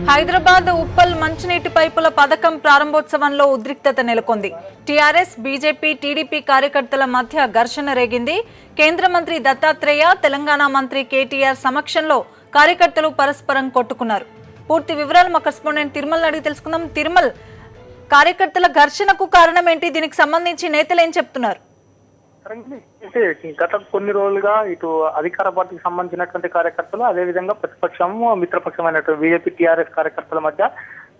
హైదరాబాద్ ఉప్పల్ మంచినీటి పైపుల పథకం ప్రారంభోత్సవంలో ఉద్రిక్తత నెలకొంది. టీఆర్ఎస్, బీజేపీ, టీడీపీ కార్యకర్తల మధ్య ఘర్షణ రేగింది. కేంద్ర మంత్రి దత్తాత్రేయ, తెలంగాణ మంత్రి కేటీఆర్ సమక్షంలో కార్యకర్తలు పరస్పరం కొట్టుకున్నారు. పూర్తి వివరాలు మా కరెస్పాండెంట్ తిరుమల్ అడిగి తెలుసుకుందాం. తిరుమల్, కార్యకర్తల ఘర్షణకు కారణం ఏంటి? దీనికి సంబంధించి నేతలు ఏం చెప్తున్నారు? గత కొన్ని రోజులుగా ఇటు అధికార పార్టీకి సంబంధించినటువంటి కార్యకర్తలు, అదేవిధంగా ప్రతిపక్షము మిత్రపక్షమైనటువంటి బీజేపీ, టీఆర్ఎస్ కార్యకర్తల మధ్య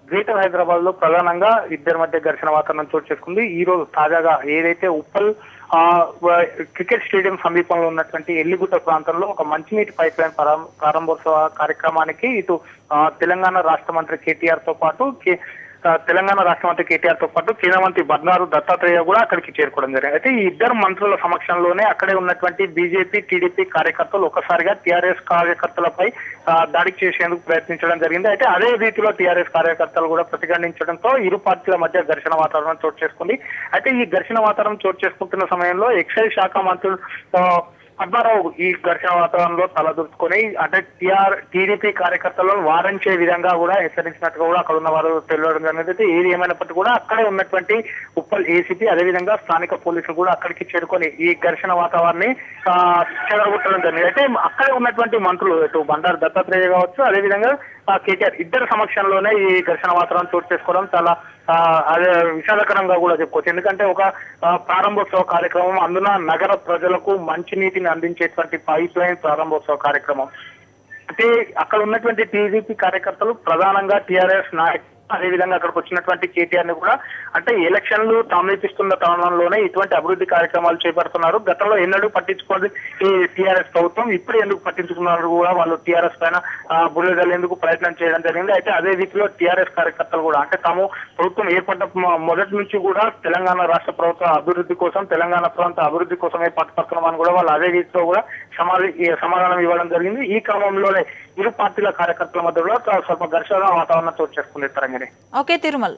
గ్రేటర్ హైదరాబాద్ లో ప్రధానంగా ఇద్దరి మధ్య ఘర్షణ వాతావరణం చోటు చేసుకుంది. ఈ రోజు తాజాగా ఏదైతే ఉప్పల్ క్రికెట్ స్టేడియం సమీపంలో ఉన్నటువంటి ఎల్లిగుట్ట ప్రాంతంలో ఒక మంచినీటి పైప్ లైన్ ప్రారంభోత్సవ కార్యక్రమానికి ఇటు తెలంగాణ రాష్ట్ర మంత్రి కేటీఆర్ తో పాటు కేంద్ర మంత్రి బండారు దత్తాత్రేయ కూడా అక్కడికి చేరుకోవడం జరిగింది. అయితే ఈ ఇద్దరు మంత్రుల సమక్షంలోనే అక్కడే ఉన్నటువంటి బీజేపీ, టీడీపీ కార్యకర్తలు ఒక్కసారిగా టీఆర్ఎస్ కార్యకర్తలపై దాడికి చేసేందుకు ప్రయత్నించడం జరిగింది. అయితే అదే రీతిలో టీఆర్ఎస్ కార్యకర్తలు కూడా ప్రతిఘటించడంతో ఇరు పార్టీల మధ్య ఘర్షణ వాతావరణం చోటు చేసుకుంది. అయితే ఈ ఘర్షణ వాతావరణం చోటు చేసుకుంటున్న సమయంలో ఎక్సైజ్ శాఖ మంత్రులు పద్మారావు ఈ ఘర్షణ వాతావరణంలో తలదూర్చుకొని అంటే టీడీపీ కార్యకర్తలను వారించే విధంగా కూడా హెచ్చరించినట్టుగా కూడా అక్కడ ఉన్న వారు తెలియడం జరిగింది. ఏది ఏమైనప్పటికీ కూడా అక్కడే ఉన్నటువంటి ఉప్పల్ ఏసీపీ, అదేవిధంగా స్థానిక పోలీసులు కూడా అక్కడికి చేరుకొని ఈ ఘర్షణ వాతావరణాన్ని చెదరగొట్టడం జరిగింది. అయితే అక్కడే ఉన్నటువంటి మంత్రులు ఇటు బండారు దత్తాత్రేయ కావచ్చు, అదేవిధంగా కేటీఆర్ ఇద్దరు సమక్షంలోనే ఈ ఘర్షణ వాతావరణం చోటు చేసుకోవడం చాలా అదే విషాదకరంగా కూడా చెప్పుకోవచ్చు. ఎందుకంటే ఒక ప్రారంభోత్సవ కార్యక్రమం, అందున నగర ప్రజలకు మంచినీటిని అందించేటువంటి పైప్ లైన్ ప్రారంభోత్సవ కార్యక్రమం. అంటే అక్కడ ఉన్నటువంటి టీడీపీ కార్యకర్తలు ప్రధానంగా టీఆర్ఎస్ నాయకులు, అదేవిధంగా అక్కడికి వచ్చినటువంటి కేటీఆర్ ని కూడా అంటే ఎలక్షన్లు సమీపిస్తున్న తరుణంలోనే ఇటువంటి అభివృద్ధి కార్యక్రమాలు చేపడుతున్నారు. గతంలో ఎన్నడూ పట్టించుకోండి ఈ టీఆర్ఎస్ ప్రభుత్వం, ఇప్పుడు ఎందుకు పట్టించుకున్నారు కూడా వాళ్ళు టీఆర్ఎస్ పైన బురదలేందుకు ప్రయత్నం చేయడం జరిగింది. అయితే అదే రీతిలో టీఆర్ఎస్ కార్యకర్తలు కూడా అంటే తాము ప్రభుత్వం ఏర్పడ్డ మొదటి నుంచి కూడా తెలంగాణ రాష్ట్ర ప్రభుత్వ అభివృద్ధి కోసం, తెలంగాణ ప్రాంత అభివృద్ధి కోసమే పట్టుపడుతున్నామని కూడా వాళ్ళు అదే రీతిలో కూడా సమాధానం ఇవ్వడం జరిగింది. ఈ క్రమంలోనే ఇరు పార్టీల కార్యకర్తల మధ్య కూడా స్వల్ప ఘర్షణ వాతావరణం చోటు చేసుకుంది. తరంగిణి. ఓకే తిరుమల్.